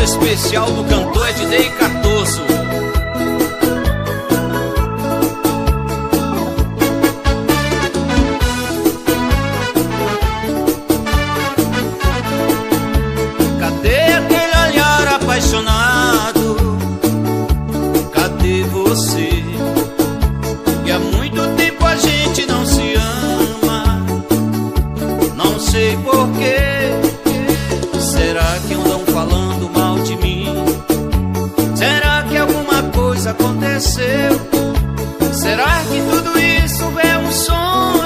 especial do cantor Ednei Cardoso. Cadê aquele olhar apaixonado? Cadê você? E há muito tempo a gente não se ama. Não sei porquê. Será que andam falando mal de mim? Será que alguma coisa aconteceu? Será que tudo isso é um sonho?